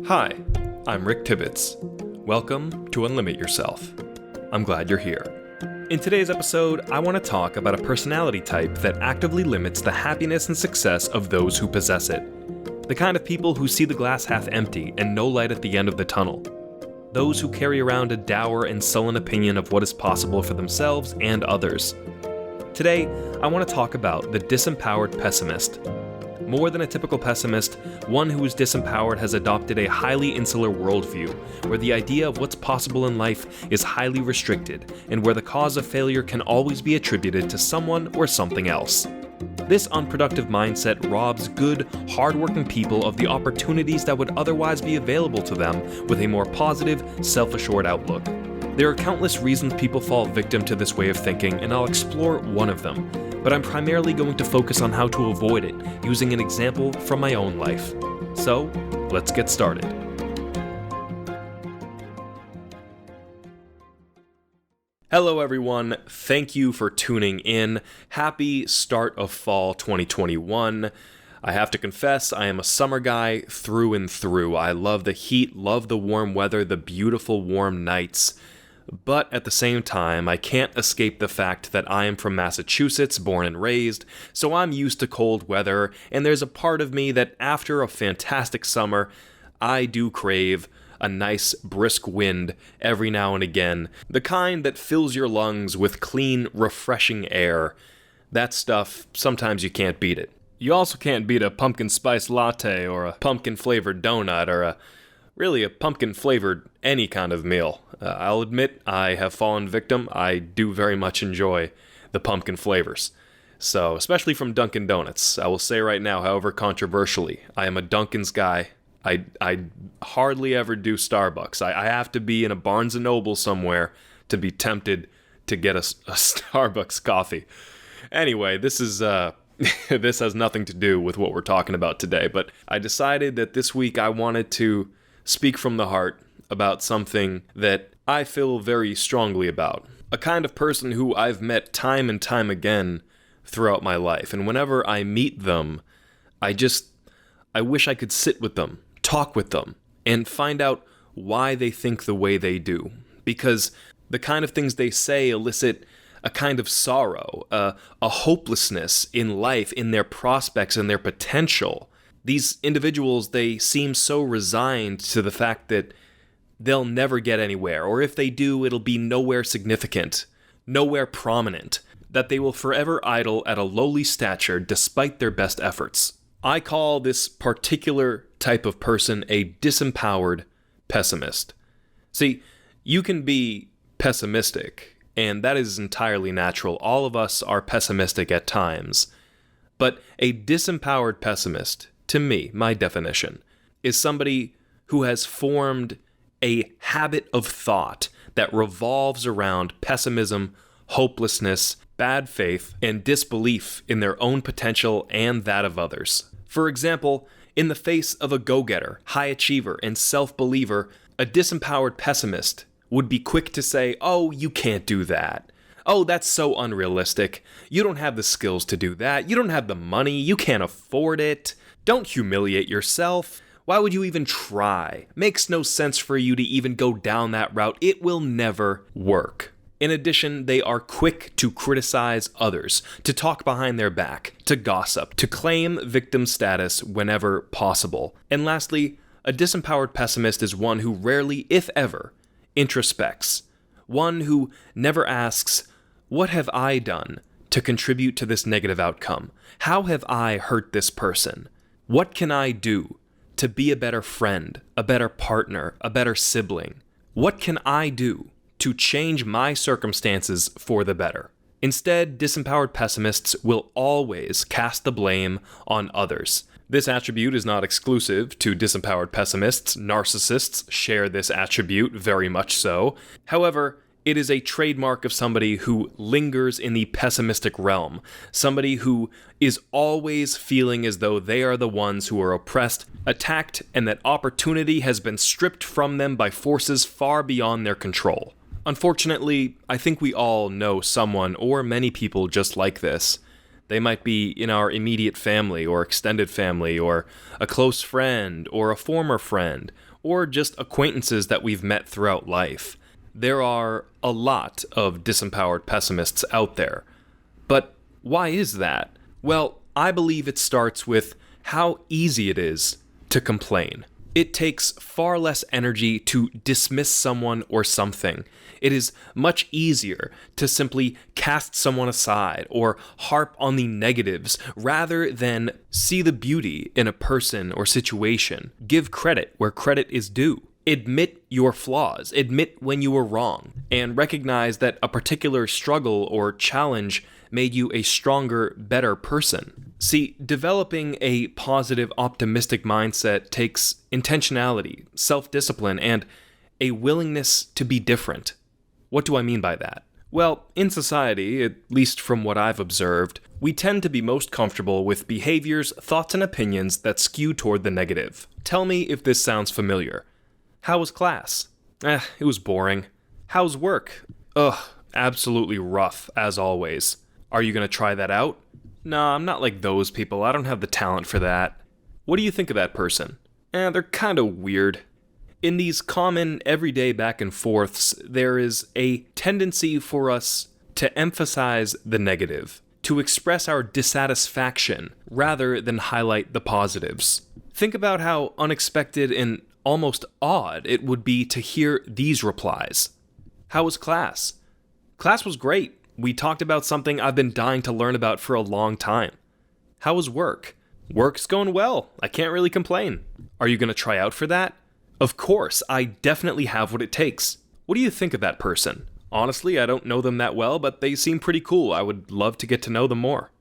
Hi, I'm Rick Tibbetts. Welcome to Unlimit Yourself. I'm glad you're here. In today's episode, I want to talk about a personality type that actively limits the happiness and success of those who possess it. The kind of people who see the glass half empty and no light at the end of the tunnel. Those who carry around a dour and sullen opinion of what is possible for themselves and others. Today, I want to talk about the Disempowered Pessimist. More than a typical pessimist, one who is disempowered has adopted a highly insular worldview, where the idea of what's possible in life is highly restricted, and where the cause of failure can always be attributed to someone or something else. This unproductive mindset robs good, hardworking people of the opportunities that would otherwise be available to them with a more positive, self-assured outlook. There are countless reasons people fall victim to this way of thinking, and I'll explore one of them. But I'm primarily going to focus on how to avoid it, using an example from my own life. So, let's get started. Hello everyone, thank you for tuning in. Happy start of fall 2021. I have to confess, I am a summer guy through and through. I love the heat, love the warm weather, the beautiful warm nights. But at the same time, I can't escape the fact that I am from Massachusetts, born and raised, so I'm used to cold weather, and there's a part of me that after a fantastic summer, I do crave a nice brisk wind every now and again, the kind that fills your lungs with clean, refreshing air. That stuff, sometimes you can't beat it. You also can't beat a pumpkin spice latte or a pumpkin-flavored donut or a pumpkin-flavored any kind of meal. I'll admit, I have fallen victim. I do very much enjoy the pumpkin flavors. So, especially from Dunkin' Donuts. I will say right now, however controversially, I am a Dunkin's guy. I hardly ever do Starbucks. I have to be in a Barnes & Noble somewhere to be tempted to get a Starbucks coffee. Anyway, this is this has nothing to do with what we're talking about today, but I decided that this week I wanted to speak from the heart about something that I feel very strongly about. A kind of person who I've met time and time again throughout my life. And whenever I meet them, I wish I could sit with them, talk with them, and find out why they think the way they do. Because the kind of things they say elicit a kind of sorrow, a hopelessness in life, in their prospects, and their potential. These individuals, they seem so resigned to the fact that they'll never get anywhere, or if they do, it'll be nowhere significant, nowhere prominent, that they will forever idle at a lowly stature despite their best efforts. I call this particular type of person a disempowered pessimist. See, you can be pessimistic, and that is entirely natural. All of us are pessimistic at times. But a disempowered pessimist, to me, my definition, is somebody who has formed a habit of thought that revolves around pessimism, hopelessness, bad faith, and disbelief in their own potential and that of others. For example, in the face of a go-getter, high achiever, and self-believer, a disempowered pessimist would be quick to say, "Oh, you can't do that. Oh, that's so unrealistic. You don't have the skills to do that. You don't have the money. You can't afford it. Don't humiliate yourself. Why would you even try? Makes no sense for you to even go down that route. It will never work." In addition, they are quick to criticize others, to talk behind their back, to gossip, to claim victim status whenever possible. And lastly, a disempowered pessimist is one who rarely, if ever, introspects. One who never asks, "What have I done to contribute to this negative outcome? How have I hurt this person? What can I do to be a better friend, a better partner, a better sibling? What can I do to change my circumstances for the better?" Instead, disempowered pessimists will always cast the blame on others. This attribute is not exclusive to disempowered pessimists. Narcissists share this attribute very much so. However, it is a trademark of somebody who lingers in the pessimistic realm, somebody who is always feeling as though they are the ones who are oppressed, attacked, and that opportunity has been stripped from them by forces far beyond their control. Unfortunately, I think we all know someone or many people just like this. They might be in our immediate family or extended family or a close friend or a former friend or just acquaintances that we've met throughout life. There are a lot of disempowered pessimists out there. But why is that? Well, I believe it starts with how easy it is to complain. It takes far less energy to dismiss someone or something. It is much easier to simply cast someone aside or harp on the negatives rather than see the beauty in a person or situation. Give credit where credit is due. Admit your flaws, admit when you were wrong, and recognize that a particular struggle or challenge made you a stronger, better person. See, developing a positive, optimistic mindset takes intentionality, self-discipline, and a willingness to be different. What do I mean by that? Well, in society, at least from what I've observed, we tend to be most comfortable with behaviors, thoughts, and opinions that skew toward the negative. Tell me if this sounds familiar. How was class? It was boring. How's work? Absolutely rough, as always. Are you gonna try that out? Nah, I'm not like those people. I don't have the talent for that. What do you think of that person? They're kinda weird. In these common, everyday back and forths, there is a tendency for us to emphasize the negative, to express our dissatisfaction rather than highlight the positives. Think about how unexpected and almost odd it would be to hear these replies. How was class? Class was great. We talked about something I've been dying to learn about for a long time. How was work? Work's going well. I can't really complain. Are you gonna try out for that? Of course, I definitely have what it takes. What do you think of that person? Honestly, I don't know them that well, but they seem pretty cool. I would love to get to know them more.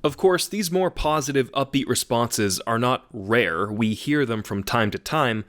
Of course, these more positive, upbeat responses are not rare. We hear them from time to time,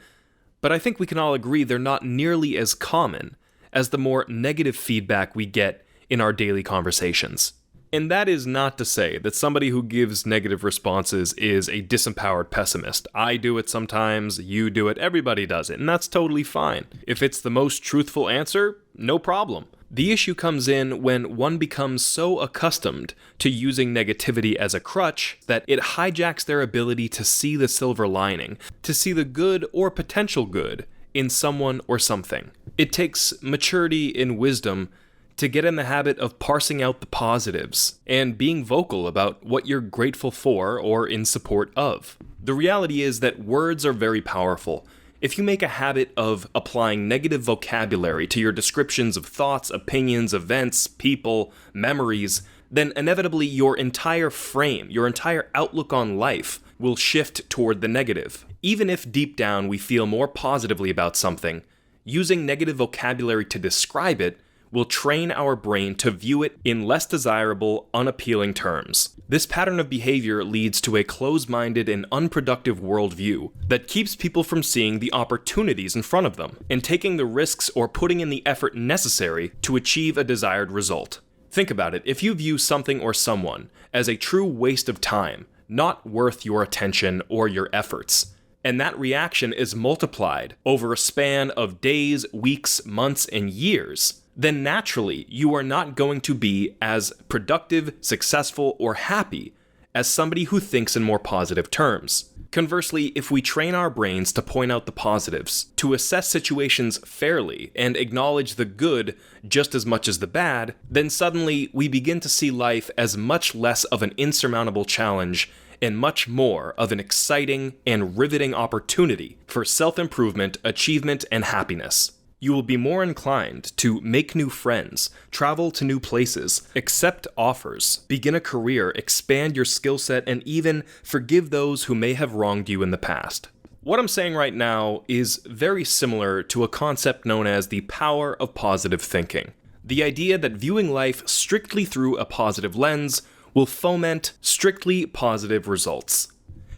but I think we can all agree they're not nearly as common as the more negative feedback we get in our daily conversations. And that is not to say that somebody who gives negative responses is a disempowered pessimist. I do it sometimes, you do it, everybody does it, and that's totally fine. If it's the most truthful answer, no problem. The issue comes in when one becomes so accustomed to using negativity as a crutch that it hijacks their ability to see the silver lining, to see the good or potential good in someone or something. It takes maturity and wisdom to get in the habit of parsing out the positives and being vocal about what you're grateful for or in support of. The reality is that words are very powerful. If you make a habit of applying negative vocabulary to your descriptions of thoughts, opinions, events, people, memories, then inevitably your entire frame, your entire outlook on life will shift toward the negative. Even if deep down we feel more positively about something, using negative vocabulary to describe it will train our brain to view it in less desirable, unappealing terms. This pattern of behavior leads to a closed-minded and unproductive worldview that keeps people from seeing the opportunities in front of them and taking the risks or putting in the effort necessary to achieve a desired result. Think about it. If you view something or someone as a true waste of time, not worth your attention or your efforts, and that reaction is multiplied over a span of days, weeks, months, and years, then naturally you are not going to be as productive, successful, or happy as somebody who thinks in more positive terms. Conversely, if we train our brains to point out the positives, to assess situations fairly, and acknowledge the good just as much as the bad, then suddenly we begin to see life as much less of an insurmountable challenge and much more of an exciting and riveting opportunity for self-improvement, achievement, and happiness. You will be more inclined to make new friends, travel to new places, accept offers, begin a career, expand your skill set, and even forgive those who may have wronged you in the past. What I'm saying right now is very similar to a concept known as the power of positive thinking. The idea that viewing life strictly through a positive lens will foment strictly positive results.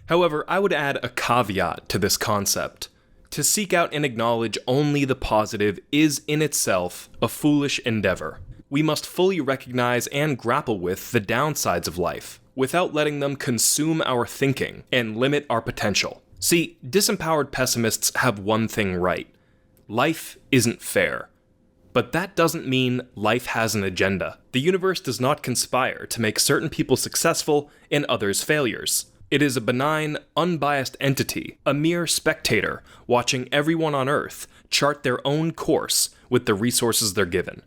However, I would add a caveat to this concept. To seek out and acknowledge only the positive is in itself a foolish endeavor. We must fully recognize and grapple with the downsides of life, without letting them consume our thinking and limit our potential. See, disempowered pessimists have one thing right. Life isn't fair. But that doesn't mean life has an agenda. The universe does not conspire to make certain people successful and others failures. It is a benign, unbiased entity, a mere spectator, watching everyone on Earth chart their own course with the resources they're given.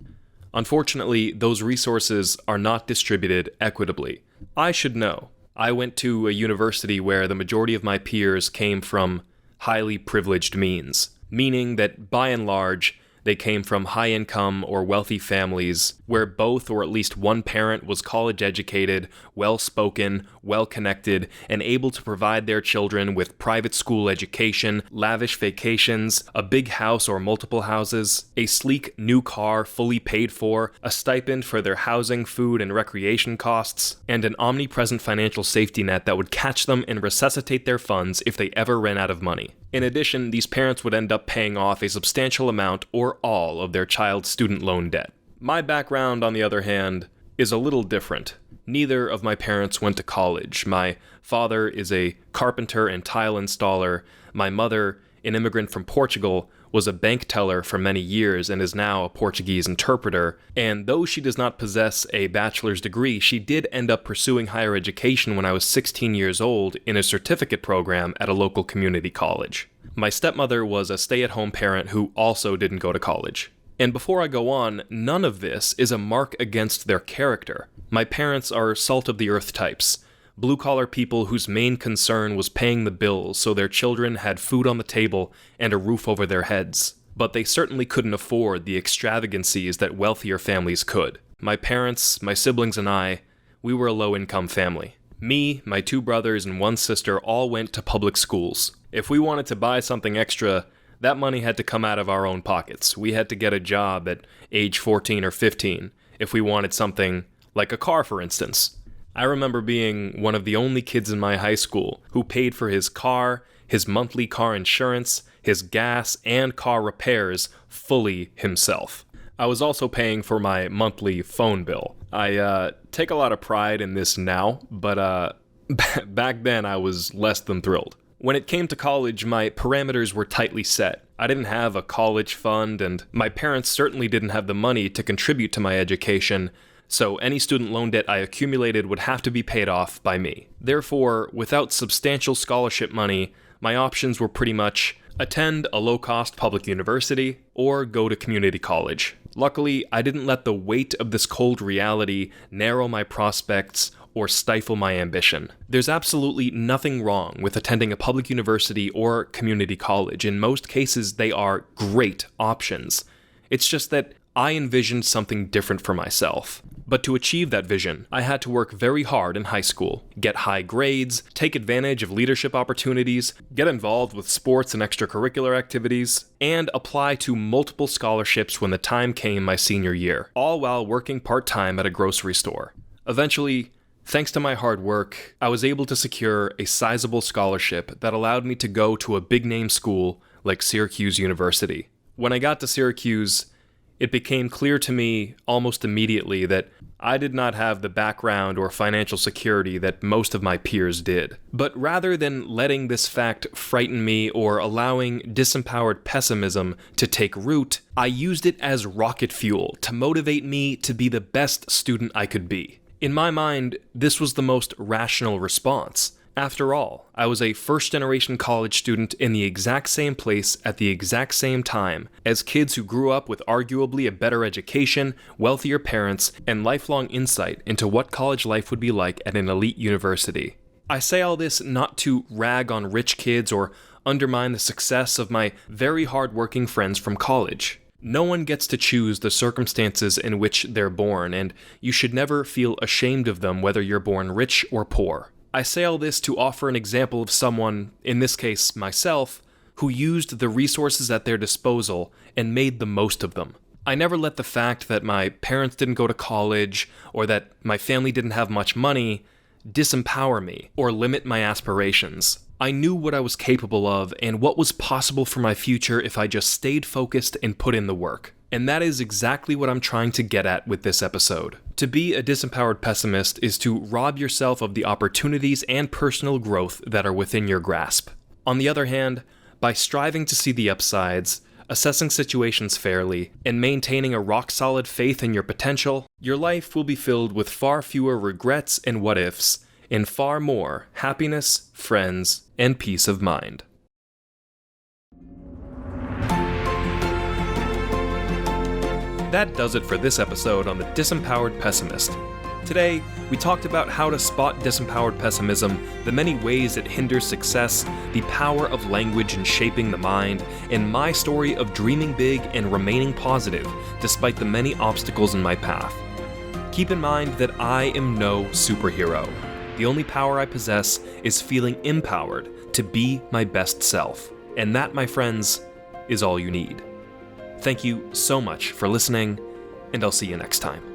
Unfortunately, those resources are not distributed equitably. I should know. I went to a university where the majority of my peers came from highly privileged means, meaning that by and large, they came from high-income or wealthy families where both or at least one parent was college-educated, well-spoken, well-connected, and able to provide their children with private school education, lavish vacations, a big house or multiple houses, a sleek new car fully paid for, a stipend for their housing, food, and recreation costs, and an omnipresent financial safety net that would catch them and resuscitate their funds if they ever ran out of money. In addition, these parents would end up paying off a substantial amount or all of their child's student loan debt. My background, on the other hand, is a little different. Neither of my parents went to college. My father is a carpenter and tile installer. My mother, an immigrant from Portugal, was a bank teller for many years and is now a Portuguese interpreter. And though she does not possess a bachelor's degree, she did end up pursuing higher education when I was 16 years old in a certificate program at a local community college. My stepmother was a stay-at-home parent who also didn't go to college. And before I go on, none of this is a mark against their character. My parents are salt-of-the-earth types, blue-collar people whose main concern was paying the bills so their children had food on the table and a roof over their heads. But they certainly couldn't afford the extravagancies that wealthier families could. My parents, my siblings, and we were a low-income family. Me, my two brothers, and one sister all went to public schools. If we wanted to buy something extra, that money had to come out of our own pockets. We had to get a job at age 14 or 15 if we wanted something like a car, for instance. I remember being one of the only kids in my high school who paid for his car, his monthly car insurance, his gas, and car repairs fully himself. I was also paying for my monthly phone bill. I take a lot of pride in this now, but back then I was less than thrilled. When it came to college, my parameters were tightly set. I didn't have a college fund, and my parents certainly didn't have the money to contribute to my education, so any student loan debt I accumulated would have to be paid off by me. Therefore, without substantial scholarship money, my options were pretty much attend a low-cost public university or go to community college. Luckily, I didn't let the weight of this cold reality narrow my prospects or stifle my ambition. There's absolutely nothing wrong with attending a public university or community college. In most cases, they are great options. It's just that I envisioned something different for myself. But to achieve that vision, I had to work very hard in high school, get high grades, take advantage of leadership opportunities, get involved with sports and extracurricular activities, and apply to multiple scholarships when the time came my senior year, all while working part-time at a grocery store. Eventually, thanks to my hard work, I was able to secure a sizable scholarship that allowed me to go to a big-name school like Syracuse University. When I got to Syracuse, it became clear to me almost immediately that I did not have the background or financial security that most of my peers did. But rather than letting this fact frighten me or allowing disempowered pessimism to take root, I used it as rocket fuel to motivate me to be the best student I could be. In my mind, this was the most rational response. After all, I was a first-generation college student in the exact same place at the exact same time as kids who grew up with arguably a better education, wealthier parents, and lifelong insight into what college life would be like at an elite university. I say all this not to rag on rich kids or undermine the success of my very hard-working friends from college. No one gets to choose the circumstances in which they're born, and you should never feel ashamed of them whether you're born rich or poor. I say all this to offer an example of someone, in this case myself, who used the resources at their disposal and made the most of them. I never let the fact that my parents didn't go to college or that my family didn't have much money disempower me or limit my aspirations. I knew what I was capable of and what was possible for my future if I just stayed focused and put in the work. And that is exactly what I'm trying to get at with this episode. To be a disempowered pessimist is to rob yourself of the opportunities and personal growth that are within your grasp. On the other hand, by striving to see the upsides, assessing situations fairly, and maintaining a rock-solid faith in your potential, your life will be filled with far fewer regrets and what-ifs, in far more happiness, friends, and peace of mind. That does it for this episode on the Disempowered Pessimist. Today, we talked about how to spot disempowered pessimism, the many ways it hinders success, the power of language in shaping the mind, and my story of dreaming big and remaining positive despite the many obstacles in my path. Keep in mind that I am no superhero. The only power I possess is feeling empowered to be my best self. And that, my friends, is all you need. Thank you so much for listening, and I'll see you next time.